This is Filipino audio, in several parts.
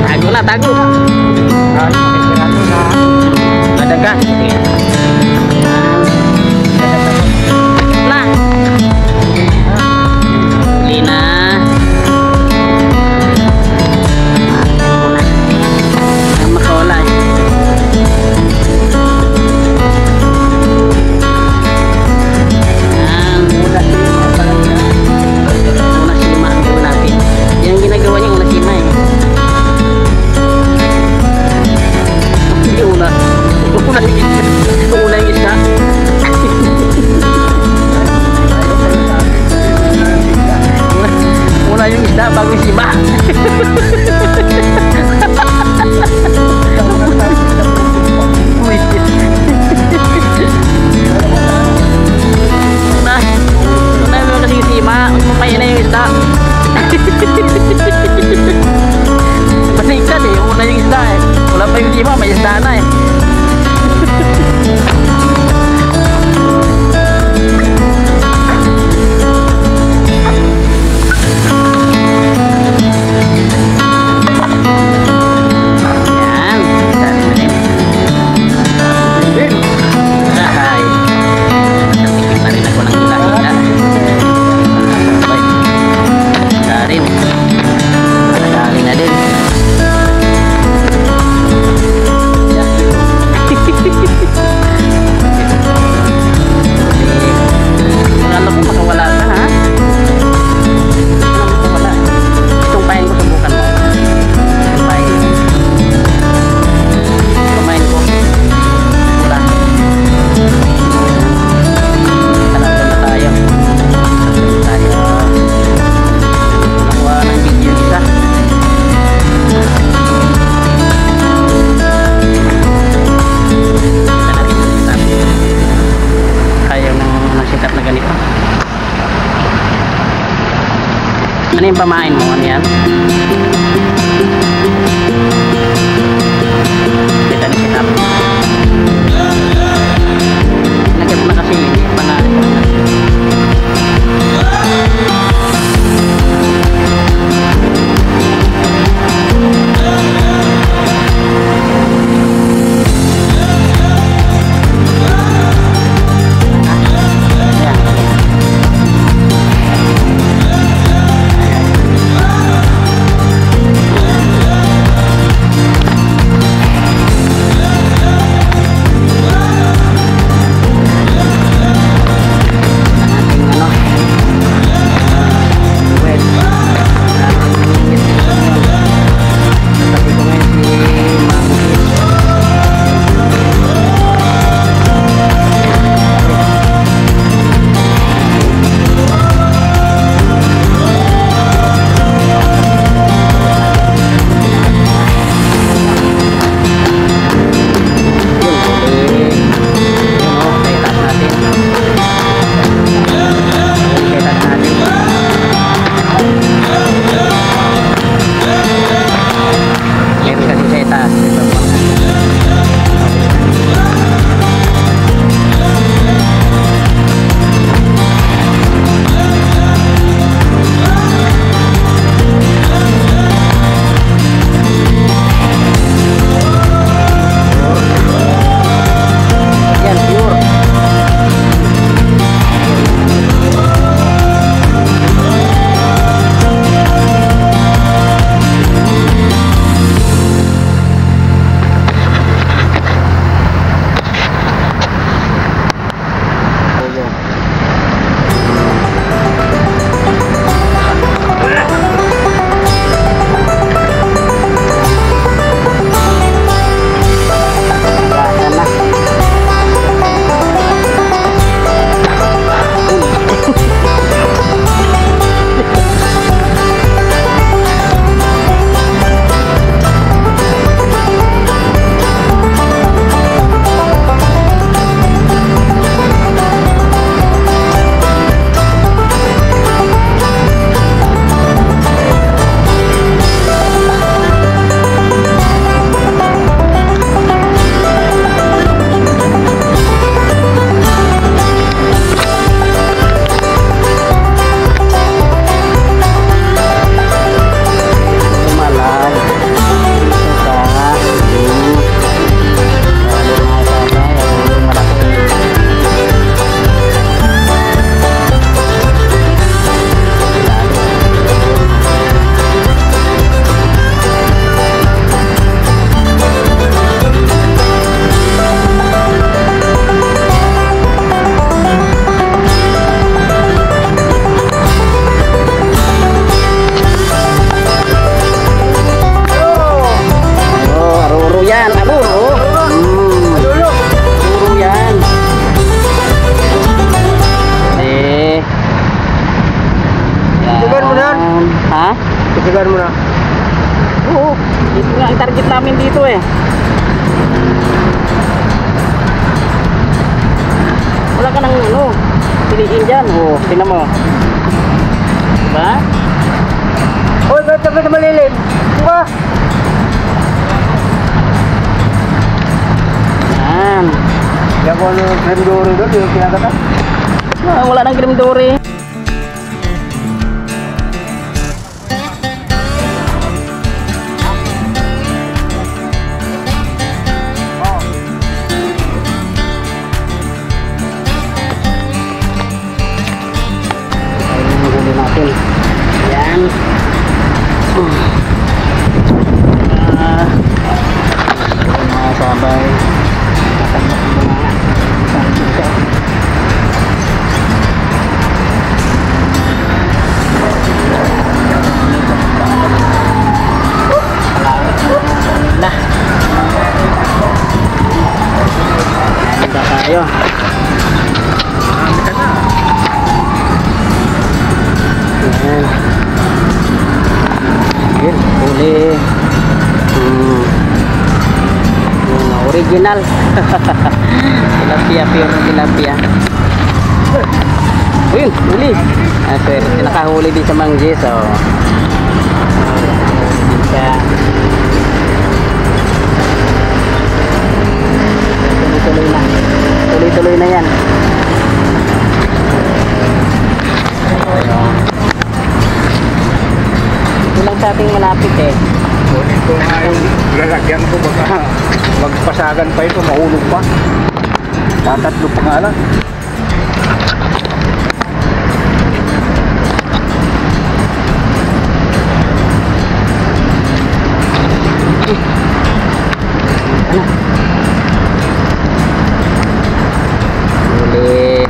Tago na, tago. Ada gas. Nah. Lina. Makulay. Bago siba. Tunay mo kasi siba, may na yung isda. Pasikat eh, una yung isda eh. Wala pa yung siba, may isda na eh. Ano yung pamain mo? Ano yan? Kita na sinap. Lagyan mo na kasi panain. Ha? Titigan mo na. Oo. Dito nga ang target namin dito eh. Wala ka nang ano, piliin dyan. Oo, tingnan mo. Diba? Uy, ba't ka malilim? Diba? Yan. Kaya kung ano yung frame dory doon, yung pinagata. Wala nang grim dory. Yan. Mga sabay. Nah. Handa tayo. Yan. Yun, huli. Yung original. Tilapia, pure tilapia. Yun, huli. Ah, swerte, nakahuli din sa Manggis. So, din siya. Tuloy-tuloy na. Tuloy-tuloy na yan. Ito lang sa ating malapit eh. Kunin ko nga yung lalagyan ko, baka magpasagan pa ito, mahulog pa. Tatatlo pa nga lang. Huli.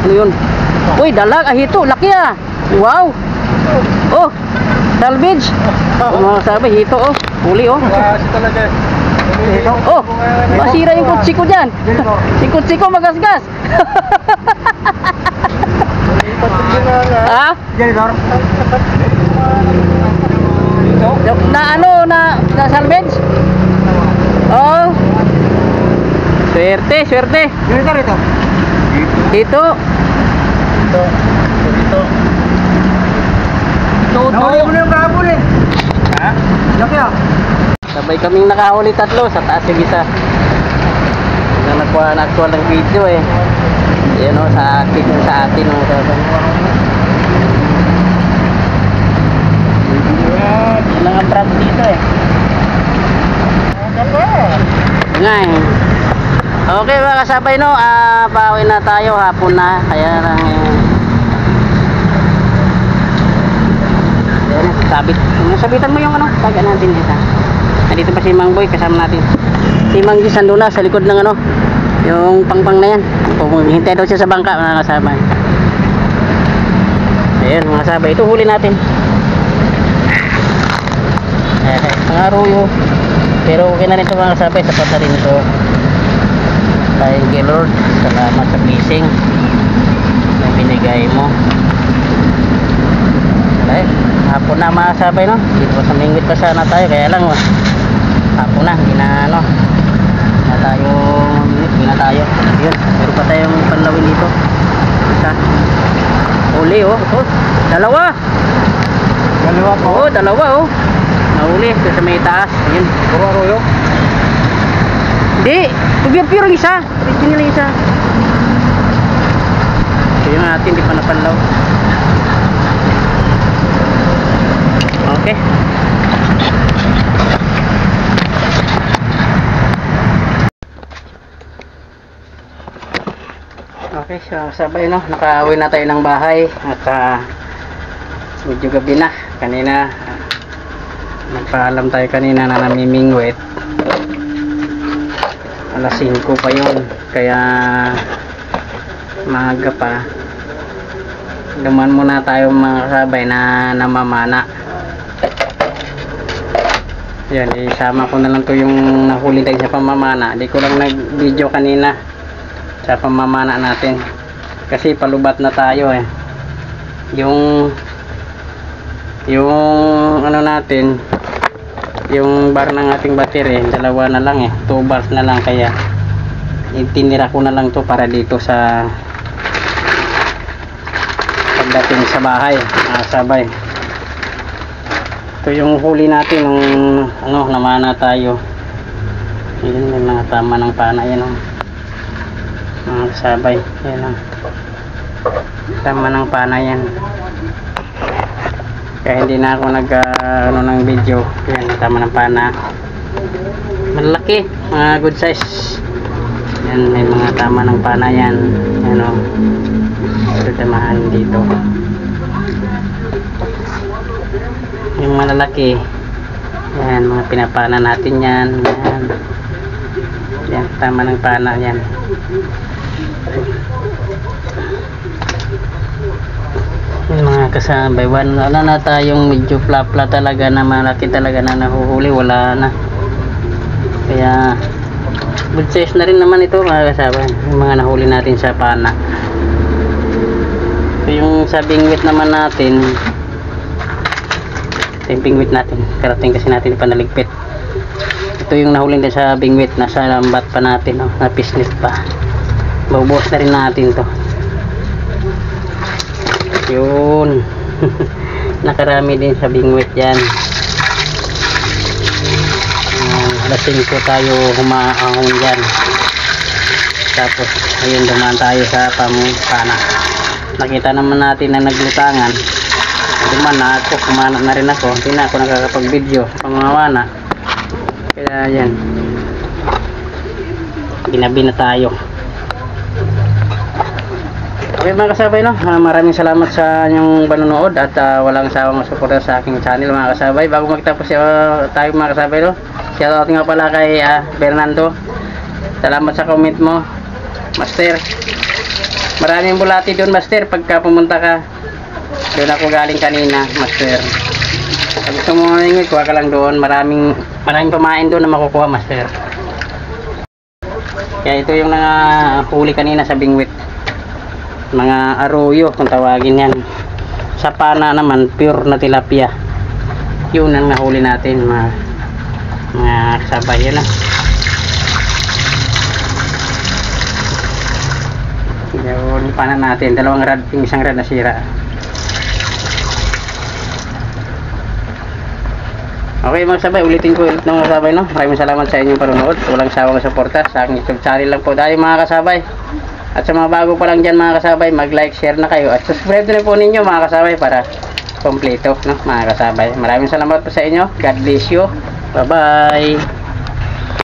Ano yun? Uy, dalag, ahito, laki ah. Wow. Oh, salvage. Mga sabi, hito oh. Huli oh. Kasi talaga. Oh, masira yung kutsi ko dyan. Yung kutsi ko magasgas. Ha? Na ano, na salvage? Oh. Swerte, swerte. Dito rito. Dito. Dito. Todo. Nawala mo na yung kahapon eh. Ha? Laki ah. Sabay kaming nakahuli tatlo sa taas yung isa. Na nagkuha ng video eh. Yan o, sa akin o. Yan lang ang brand Okay mga kasabay, no, pauwi na tayo, hapon na, kaya lang sabitan mo yung ano, taga natin isa. Nandito pa si Mang Boy, kasama natin. Si Mang Gis nandun na sa likod ng ano, yung pangpang na yan. Hintay daw siya sa bangka mga kasabay. Ayan mga kasabay, ito huli natin. Mga aruyo. Pero okay na rin ito mga kasabay, sapat na rin ito. Thank you Lord, salamat sa blessing na binigay mo. Ay, hapon na mga kasabay, no? Dito sa Mingwit pa sana tayo, kaya lang hapon na, hindi na ano, hindi na tayo. Yun, meron pa tayong panlawin dito. Isa uli, oh, ito, dalawa pa, oh, dalawa, oh, nahuli ito sa may taas. Yun, puro aruyo. Hindi, pure isa. Original isa. Ito yung natin, di pa napanlaw. Okay. Okay, so sabay, no, nakauwi na tayo ng bahay at medyo gabi na. Kanina nagpaalam tayo kanina na namimingwit. Alas 5 pa yun, kaya maaga pa. Duman muna tayo mga kasabay na namamana. Yan, isama ko na lang to yung nahuli tayo sa pamamana. Di ko lang nag-video kanina sa pamamana natin kasi palubat na tayo eh. Yung ano natin, yung bar ng ating battery, dalawa na lang eh, 2 bars na lang, kaya itinira ko na lang to para dito sa pagdating sa bahay, sabay. Ito yung huli natin nung ano, namana tayo. Yun, may mga tama ng pana yan, oh. Mga sabay, yan, oh. Tama ng pana yan. Kaya hindi na ako ano ng video. Yan, tama ng pana. Malaki, mga good size. Yan, may mga tama ng pana yan. Ano, tamahan dito. Yung malalaki, yan, mga pinapana natin yan. Yan, yan, tama ng pana yan. Yung mga kasabay, wala na tayong medyo plapla talaga na malaki talaga na nahuhuli, wala na. Kaya good size na rin naman ito mga kasabay, yung mga nahuli natin sa pana. So, yung sa bingwit naman natin, ito yung bingwit natin, karating kasi natin panaligpit. Ito yung nahuli din sa bingwit, nasa lambat pa natin, oh, na pisnit pa. Babubuhos na rin natin to. Yun. Nakarami din sa bingwit yan. Alas 5 tayo humaahon dyan. Tapos ayun, dumaan tayo sa pamana. Nakita naman natin na naglutangan. Dumaan na ako, kumana na rin ako. Hindi na ako nakakapag video sa pamana. Kaya yan, ginabi na tayo. Okay mga kasabay, no, maraming salamat sa inyong panonood at walang sawang masuporta sa aking channel mga kasabay. Bago magtapos tayo mga kasabay, no, shoutout nga pala kay Fernando. Salamat sa comment mo, Master. Maraming bulati doon, Master, pagka pumunta ka. Doon ako galing kanina, Master. Pag gusto mo ngayong kuha ka lang doon. Maraming pamain doon na makukuha, Master. Kaya ito yung huli kanina sa bingwit, mga aruyo kung tawagin yan. Sa pana naman, pure na tilapia. Yun ang nahuli natin mga kasabay. Yan na. Yung pana natin, dalawang rad, yung isang rad nasira. Okay mga kasabay, ulitin ko ulit ng mga kasabay, no? Maraming salamat sa inyong panonood. Walang sawang suporta sa aking YouTube channel lang po tayo mga kasabay. At sa mga bago pa lang dyan mga kasabay, mag-like, share na kayo. At subscribe na po ninyo mga kasabay para kompleto, no, mga kasabay. Maraming salamat po sa inyo. God bless you. Bye bye.